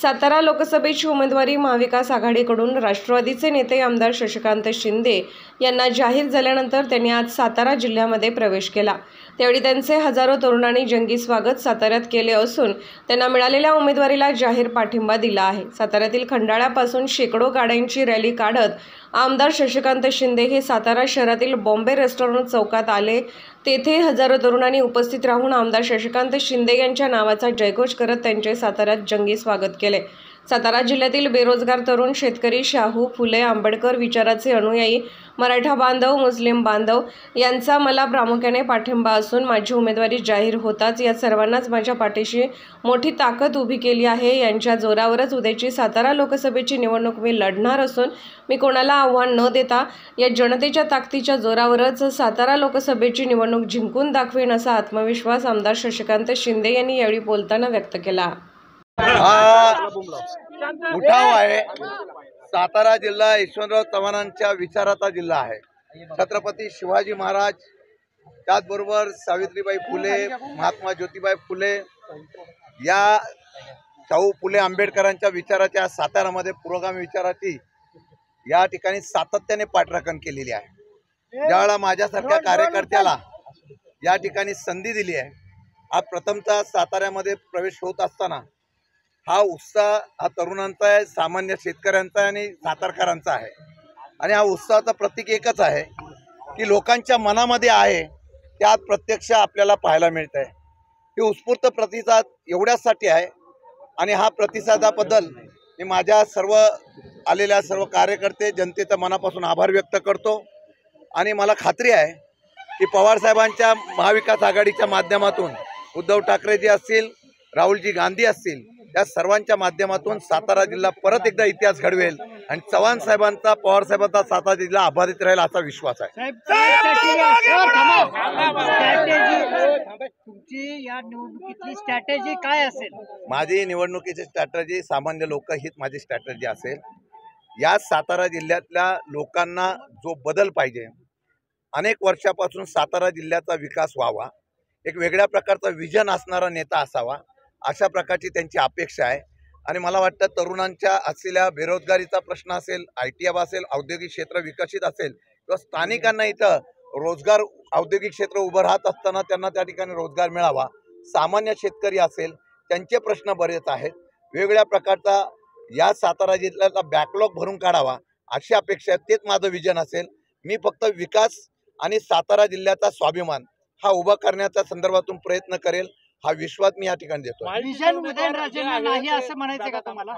सातारा लोकसभेची उमेदवारी महाविकास आघाडीकडून राष्ट्रवादीचे नेते आमदार शशिकांत शिंदे यांना जाहीर झाल्यानंतर त्यांनी आज सातारा जिल्ह्यामध्ये प्रवेश केला। त्यावेळी त्यांचे हजारो तरुणांनी जंगी स्वागत साताऱ्यात केले असून त्यांना मिळालेल्या उमेदवारीला जाहीर पाठिंबा दिला आहे। साताऱ्यातील खंडाळ्यापासून शेकडो गाड्यांची रॅली काढत आमदार शशिकांत शिंदे हे सातारा शहरातील बॉम्बे रेस्टॉरंट चौकात आले। तेथे हजारो तरुणांनी उपस्थित राहून आमदार शशिकांत शिंदे यांच्या नावाचा जयघोष करत त्यांचे साताऱ्यात जंगी स्वागत केले। सातारा जिल्ह्यातील बेरोजगार तरुण, शेतकरी, शाहू फुले आंबेडकर विचाराचे अनुयायी, मराठा बांधव, मुस्लिम बांधव यांचा मला प्रामुख्याने पाठिंबा असून माझी उमेदवारी जाहीर होताच या सर्वांनाच माझ्या पाठीशी मोठी ताकद उभी केली आहे। यांच्या जोरावरच उद्याची सातारा लोकसभेची निवडणूक मी लढणार असून मी कोणाला आव्हान न देता या जनतेच्या ताकदीच्या जोरावरच सातारा लोकसभेची निवडणूक जिंकून दाखवेन असा आत्मविश्वास आमदार शशिकांत शिंदे यांनी यावेळी बोलताना व्यक्त केला। हा उठाव आहे। सातारा जिल्हा यशवंतराव चव्हाणांच्या विचाराचा जिल्हा आहे। छत्रपती शिवाजी महाराज, त्याचबरोबर सावित्रीबाई फुले, महात्मा ज्योतिबा फुले या शाहू फुले आंबेडकरांच्या विचाराच्या सातारामध्ये पुरोगामी विचाराची या ठिकाणी सातत्याने पाठराखण केलेली आहे। ज्यावेळेला माझ्यासारख्या कार्यकर्त्याला या ठिकाणी संधी दिली आहे, आज प्रथमतः साताऱ्यामध्ये प्रवेश होत असताना हा उत्साह हा तरुणांचा आहे, सामान्य शेतकऱ्यांचा आहे आणि सातारकरांचा आहे। आणि हा उत्साहाचा प्रतीक एकच आहे की लोकांच्या मनामध्ये आहे त्यात प्रत्यक्ष आपल्याला पाहायला मिळत आहे। ही उत्स्फूर्त प्रतिसाद एवढ्यासाठी आहे आणि हा प्रतिसादाबद्दल मी माझ्या सर्व आलेल्या सर्व कार्यकर्ते जनतेचा मनापासून आभार व्यक्त करतो। आणि मला खात्री आहे की पवारसाहेबांच्या महाविकास आघाडीच्या माध्यमातून उद्धव ठाकरेजी असतील, राहुलजी गांधी असतील, या सर्वांच्या माध्यमातून सातारा जिल्हा परत एकदा इतिहास घडवेल आणि चव्हाण साहेबांचा, पवार साहेबांचा सातारा जिल्हा आभारित राहील असा विश्वास आहे। तुमची या निवडणुकीतली स्ट्रॅटेजी काय असेल? माझी निवडणुकीची स्ट्रॅटेजी सामान्य लोक हीच माझी स्ट्रॅटेजी असेल। या सातारा जिल्ह्यातल्या लोकांना जो बदल पाहिजे, अनेक वर्षापासून सातारा जिल्ह्याचा विकास व्हावा, एक वेगळ्या प्रकारचा विजन असणारा नेता असावा, अशा प्रकारची त्यांची अपेक्षा आहे। आणि मला वाटतं तरुणांच्या असलेल्या बेरोजगारीचा प्रश्न असेल, ITI असेल, औद्योगिक क्षेत्र विकसित असेल किंवा स्थानिकांना इथं रोजगार, औद्योगिक क्षेत्र उभं राहत असताना त्यांना त्या ठिकाणी रोजगार मिळावा, सामान्य शेतकरी असेल त्यांचे प्रश्न बरेच आहेत। वेगवेगळ्या प्रकारचा या सातारा जिल्ह्याचा बॅकलॉग भरून काढावा अशी अपेक्षा आहे। तेच माझं विजन असेल। मी फक्त विकास आणि सातारा जिल्ह्याचा स्वाभिमान हा उभा करण्याच्या संदर्भातून प्रयत्न करेल, हा विश्वास मी या ठिकाणी देतो। नाही असं म्हणायचं का तुम्हाला?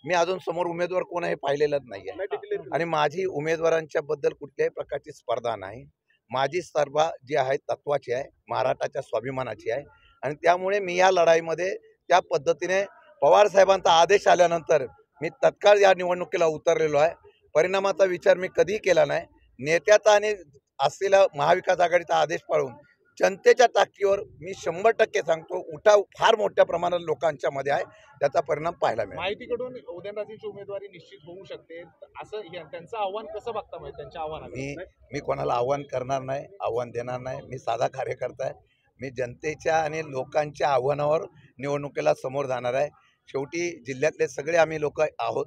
मी अजून समोर उमेदवार कोण आहे पाहिलेलंच नाही आहे आणि माझी उमेदवारांच्या बद्दल कुठल्याही प्रकारची स्पर्धा नाही। माझी स्पर्धा जी आहे तत्वाची आहे, महाराष्ट्राच्या स्वाभिमानाची आहे आणि त्यामुळे मी या लढाईमध्ये त्या पद्धतीने पवार साहेबांचा आदेश आल्यानंतर मी तत्काळ या निवडणुकीला उतरलेलो आहे। परिणामाचा विचार मी कधीही केला नाही। नेत्याचा आणि असलेला महाविकास आघाडीचा आदेश पाळून जनतेच्या ताकदीवर मी 100% सांगतो उठाव फार मोठ्या प्रमाणात लोकांच्या मध्ये आहे, त्याचा परिणाम पाहायला मिळेल। माहितीकडून उदयनराजेंची उमेदवारी निश्चित होऊ शकते असं त्यांचं आव्हान कसं बघता? म्हणजे त्यांच्या आव्हानाला मी कोणाला आव्हान करणार नाही, आव्हान देणार नाही। मी साधा कार्यकर्ता आहे। मी जनतेच्या आणि लोकांच्या आव्हानावर निवडणुकीला समोर जाणार आहे। शेवटी जिल्ह्यातले सगळे आम्ही लोक आहोत।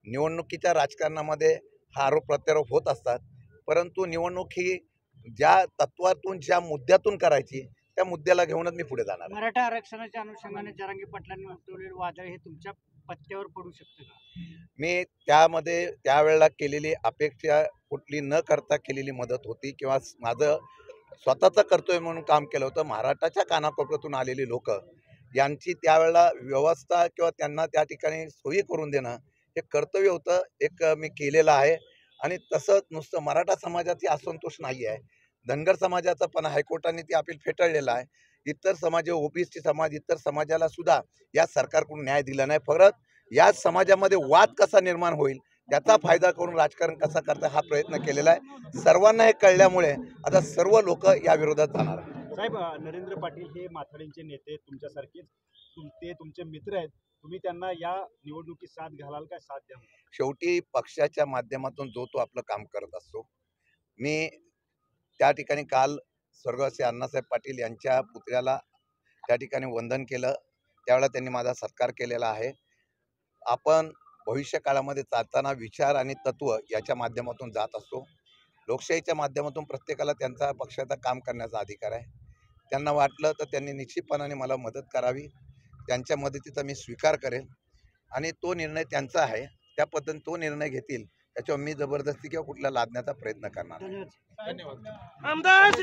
निवडणुकीच्या राजकारणामध्ये हा आरोप प्रत्यारोप होत असतात, परंतु निवडणूक ही ज्या तत्वातून, ज्या मुद्द्यातून करायची त्या मुद्द्याला घेऊनच मी पुढे जाणार। मराठा आरक्षणाच्या अनुषंगाने जरांगे पाटलांनी उठवलेले वादळ हे तुमच्या पत्त्यावर पडू शकतं का? मी त्यामध्ये त्यावेळेला केलेली अपेक्षा कुठली न करता केलेली मदत होती किंवा माझं स्वतःचं कर्तव्य म्हणून काम केलं होतं। महाराष्ट्राच्या कानाकोपऱ्यातून आलेली लोक यांची त्यावेळेला व्यवस्था किंवा त्यांना त्या ठिकाणी सोयी करून देणं हे कर्तव्य होतं, एक मी केलेलं आहे। आणि तसंच नुसतं मराठा समाजाची असंतोष नाही आहे, धनगर समाजाचा पण हायकोर्टाने ती अपील फेटाळलेलं आहे। इतर समाज, OBC समाज, इतर समाजाला सुद्धा या सरकारकडून न्याय दिला नाही। परत या समाजामध्ये वाद कसा निर्माण होईल, त्याचा फायदा करून राजकारण कसा करता हा प्रयत्न केलेला आहे। सर्वांना हे कळल्यामुळे आता सर्व लोक या विरोधात जाणार आहेत। साहेब, नरेंद्र पाटील हे माथाडींचे नेते तुमच्यासारखेच, ते तुमचे मित्र आहेत, तुम्ही त्यांना या निवडणुकीत साथ घालाल काय, साथ द्या? शेवटी पक्षाच्या माध्यमातून जो तो आपलं काम करत असतो। मी त्या ठिकाणी काल स्वर्गवासी अण्णासाहेब पाटील यांच्या पुतळ्याला त्या ठिकाणी वंदन केलं, त्यावेळेला त्यांनी माझा सत्कार केलेला आहे। आपण भविष्य काळामध्ये चालताना विचार आणि तत्व याच्या माध्यमातून जात असतो. लोकशाहीच्या माध्यमातून प्रत्येकाला त्यांचा पक्षाचं काम करण्याचा अधिकार आहे. त्यांना वाटलं तर त्यांनी निश्चितपणाने मला मदत करावी. त्यांच्या मदतीचा मी स्वीकार करेल आणि तो निर्णय त्यांचा आहे. त्या पद्धतीने तो निर्णय घेतील त्याच्यावर मी जबरदस्ती किंवा कुठला लादण्याचा प्रयत्न करणार नाही. धन्यवाद.